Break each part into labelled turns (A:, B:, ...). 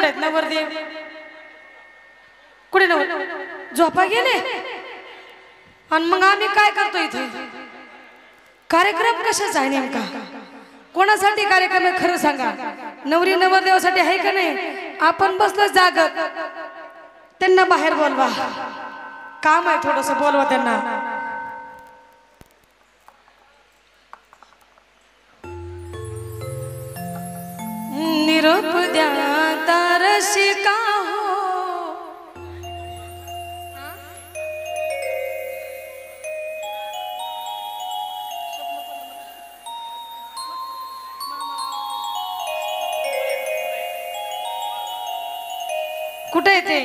A: आहेत नवरदेव? कुठे नवर झोपा गेले? आणि मग आम्ही काय करतो इथे? कार्यक्रम कशाचा आहे नेमका? कोणासाठी कार्यक्रम आहे खरं सांगा? नवरी नवरदेवासाठी आहे का नाही? आपण बसलो जागत, त्यांना बाहेर बोलवा, काम आहे थोडस, बोलवा त्यांना. निरोप द्या तारशिका हो. कुठे येते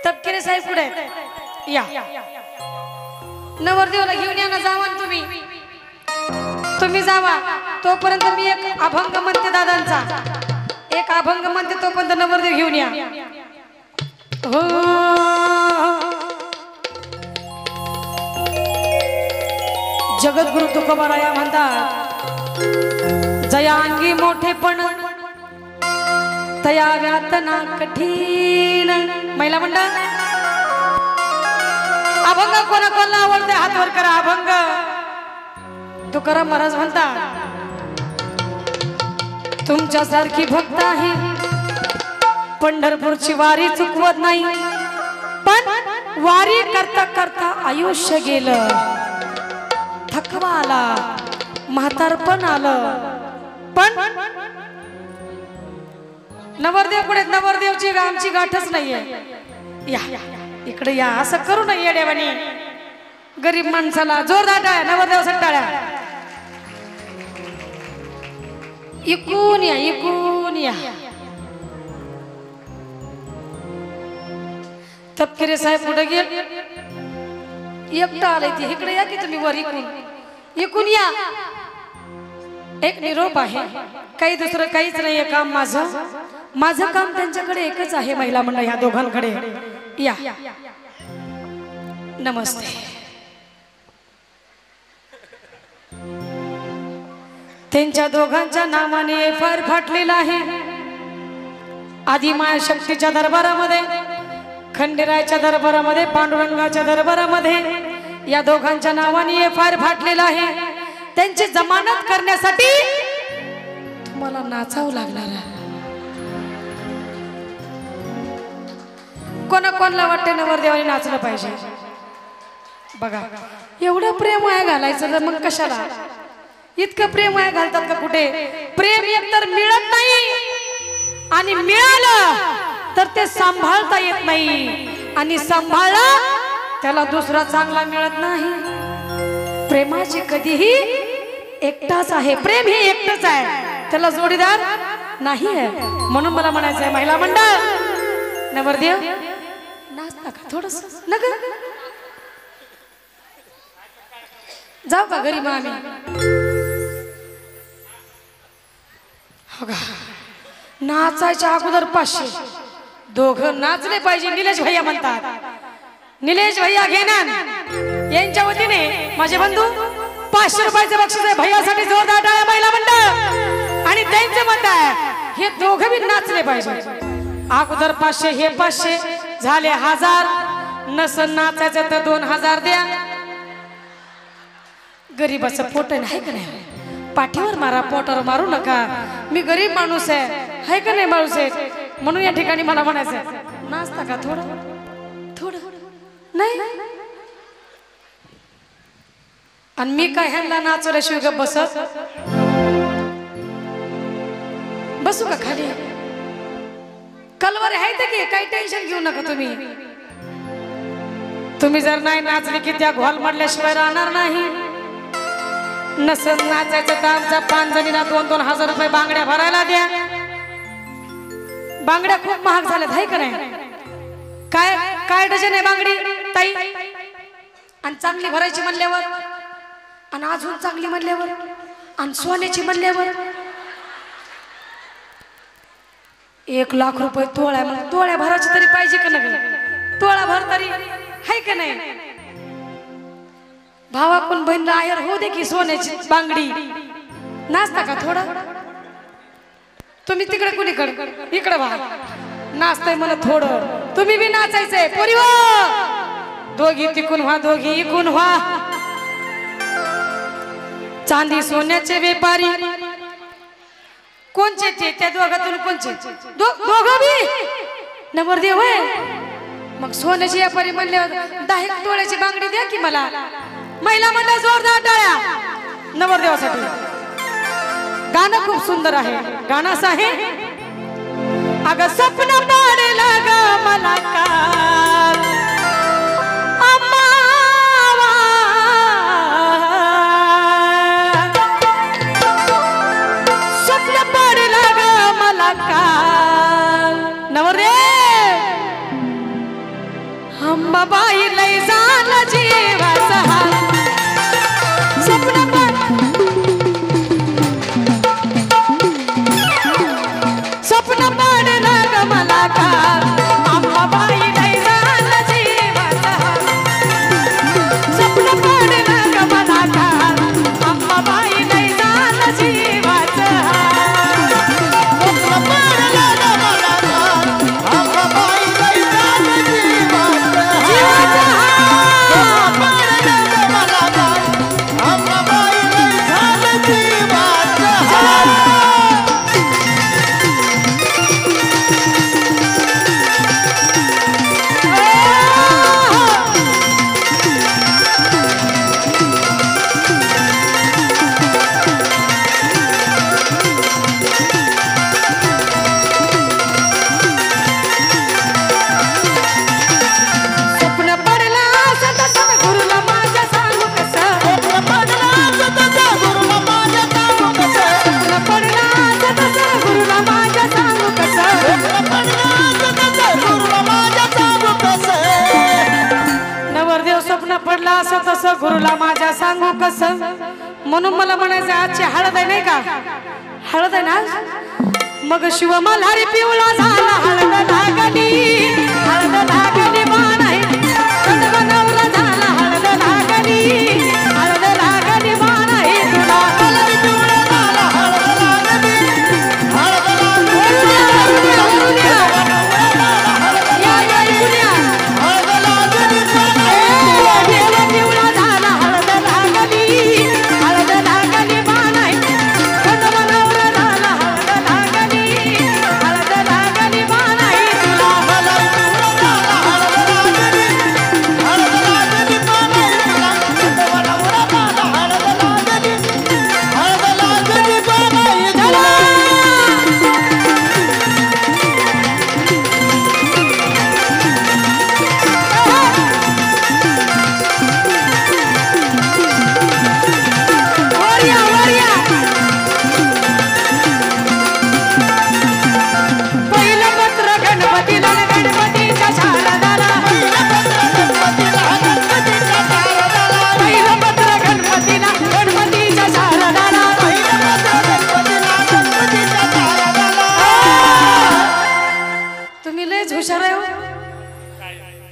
A: तपकिरे साहेब? कुठे या? नवरदेवाला घेऊन या ना, जावा तुम्ही, तुम्ही जावा. तोपर्यंत मी एक अभंग म्हणते दादांचा, एक अभंग म्हणते, तोपर्यंत नवरदेव घेऊन या. हो जगद्गुरु तुकोबाराया म्हणतात, जयांगी मोठेपण तया व्यातना कठीण. महिला मंडळ अभंग कोणा कोणाला आवडते हात वर करा. अभंग तुकाराम महाराज म्हणतात, तुमच्यासारखी भक्त आहे, पंढरपूरची वारी चुकवत नाही, पण वारी करता करता आयुष्य गेलं, थकवा आला, म्हातारपण आलं, पण नवरदेव कुठे? नवरदेवची आमची गाठच नाहीये. या इकडे या, असं करू नये येड्यावानी. गरीब माणसाला जोरदार टाळ्या, नवरदेवासाठी टाळ्या. इकून या, इकून या. तपकिरे साहेब कुठे गेले? एकटं आलंय ते. इकडे या की तुम्ही, वर इकून, इकून या. एक निरोप आहे, काही दुसरं काहीच नाहीये काम माझं. माझं काम त्यांच्याकडे एकच आहे, महिला मंडळ ह्या दोघांकडे या. नमस्ते. त्यांच्या दोघांच्या नावाने फार फाटलेला आहे. आदिमाया शक्तीच्या दरबारामध्ये, खंडेरायाच्या दरबारामध्ये, पांडुरंगाच्या दरबारामध्ये या दोघांच्या नावाने फार फाटलेला आहे. त्यांची जमानत करण्यासाठी तुम्हाला नाचावं लागणार आहे. कोणा कोणाला वाटते नवरदेवाने नाचलं पाहिजे? बघा, एवढं प्रेम वाया घालायचं तर मग कशाला? इतकं प्रेम वाया घालतात का कुठे? प्रेम एकतर मिळत नाही, आणि मिळालं तर ते सांभाळता येत नाही, आणि सांभाळलं त्याला दुसरा चांगला मिळत नाही. प्रेमाची कधीही एकटाच आहे, प्रेम हे एकटच आहे, त्याला जोडीदार नाही आहे. म्हणून मला म्हणायचं आहे, महिला मंडळ, नवरदेव नाचता का थोडस? नग जाऊ का घरी? मग आम्ही नाचायच्या अगोदर 500 दोघं नाचले पाहिजे. निलेश भैया म्हणतात, निलेश भैया घेणार यांच्या वतीने माझे बंधू 500 रुपयाचे बक्षीस आहे भैयासाठी. जोरदार टाळ्या महिला मंडळ. आणि त्यांचे मत आहे, हे दोघं बी नाचले पाहिजे. अगोदर 500, हे 500 झाले 1000. नसन नाचायचं तर 2000 द्या. गरीबाचं पोट आहे का नाही? पाठीवर मारा, पोटावर मारू नका. मी गरीब माणूस आहे का नाही माणूस आहे? म्हणून या ठिकाणी मला म्हणायचं, नाचता का थोडं थोडं? नाही. आणि मी काय ह्यांना नाचवल्याशिवाय गप्प बसत बसू का खाली? कलवर आहे की, काही टेन्शन घेऊ नका तुम्ही. तुम्ही जर नाही नाचले की त्या घोल मडल्याशिवाय राहणार नाही. नसन नाचायचं तर आमच्या 5 जणीला 2-2 हजार रुपये बांगड्या भरायला द्या. बांगड्या खूप महाग झाल्यात आहे का नाही? काय काय डझन आहे बांगडी ताई? आणि चांगली भरायची म्हणल्यावर, आणि अजून चांगली म्हणल्यावर, आणि सोन्याची म्हणल्यावर 1 लाख रुपये तोळा. मग तोळ्या भरायची तरी पाहिजे का नाही? तोळा भर तरी आहे का नाही? भावाकडून बहिणीला आहेर हो दे की सोन्याची बांगडी. नाचता का थोडं तुम्ही तिकडे कुणीकडे इकडे व्हा नाचताय मला थोडं तुम्ही बी नाचायचंय पोरी हो दोघी तिकून व्हा दोघी इकून व्हा चांदी सोन्याचे व्यापारी कोणचे ते त्या दोघातून कोणचे दोघं बी नवरदेव आहे मग सोन्याची व्यापारी म्हणल्यावर 10 तोळ्याची बांगडी द्या की मला महिला मंडळ जोरदार टाळ्या नवरदेवासाठी गाणं खूप सुंदर आहे गाणं असं आहे अगं स्वप्न पाडेला ग मला का स्वप्न पाडेला ग मला का नवरे अंबाबाई लय झाला जीवाचा हाल स्वप्न स्वप्न पाडेला ग मला का अंबाबाई लय झाला जीवाचा हाल स्वप्न पाडेला ग मला का अंबाबाई लय झाला जीवाचा हाल स्वप्न पाडेला ग मला का अंबाबाई लय झाला जीवाचा पडला असं तसं गुरुला माझ्या सांगू कसं म्हणून मला म्हणायचं आजची हळद आहे नाही का हळद आहे ना मग शिव मल्हारी पिवळा झाला हळद लागली मान आहे कडवा नवरा झाला हळद लागली मान आहे तुला मल्हारी पिवळा झाला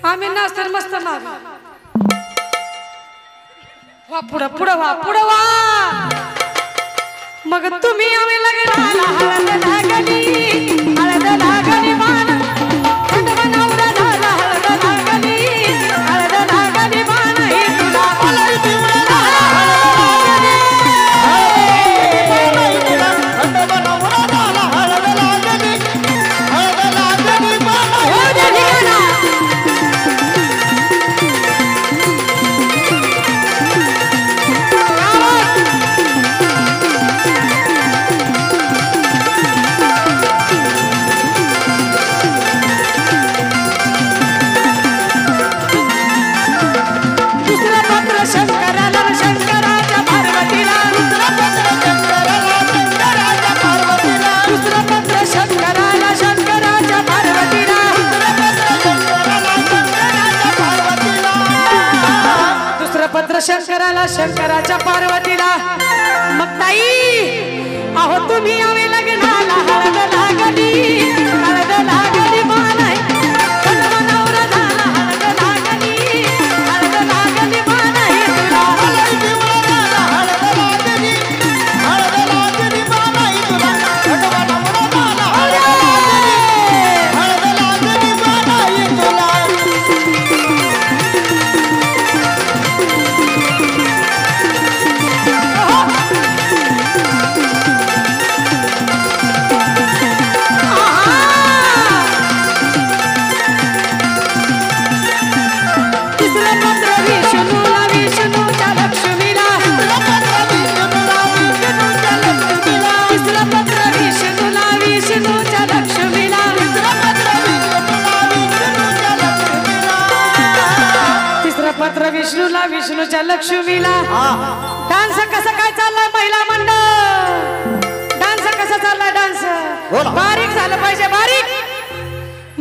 A: आम्ही नाचतर मस्त नाच वा पुढं पुढं वा पुढं वा मग तुम्ही आम्ही लग्नाला हळद लागली मान खंडवा नवरा झाला हळद लागली मान ही तुला मल्हारी पिवळा खंडवा नवरा झाला हळद लागली मान शंकराला शंकराच्या पार्वतीला मग ताई अहो तुम्ही आम्ही लग्नाला हळद लागली मान आहे खंडवा नवरा झाला हळद लागली मान आहे तुला मल्हारी पिवळा झाला हळद लागली मान आहे तुला खंडवा नवरा स्तोत्र विष्णूला विष्णूच्या लक्ष्मीला डान्स कसा काय चाललाय महिला मंडळ डान्स कसा चाललाय डान्स बारीक झालं पाहिजे बारीक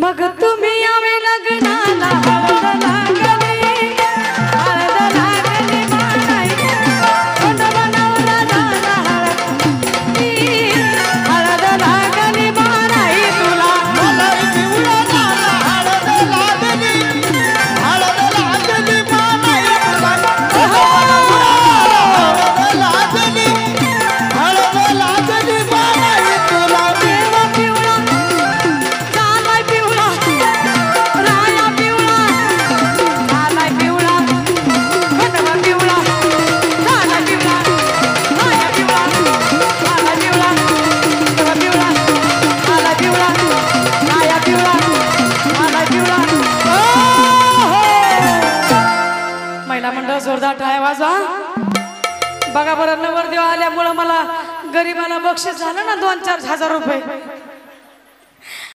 A: मग तुम्ही यावे लग्नाला हळद लागली हळद लागली मानाई कोंडवा नवरा झाला हळद लागली मानाई तुला
B: मलाई पिवळा झाला हळद लागली हळद लागली मानाई हळद लागली मानाई तुला
A: देवा पिवळा झालाय पिवळा राया पिवळा झालाय पिवळा कोंडवा पिवळा झालाय पिवळा राया पिवळा झालाय पिवळा कोंडवा पिवळा झालाय पिवळा राया पिवळा झालाय पिवळा महिला मंडळ जोरदार टाळ्या वाजवा बघा बरं नवरदेव आल्यामुळं मला गरीबाला बक्षीस झालं ना 2-4 हजार रुपये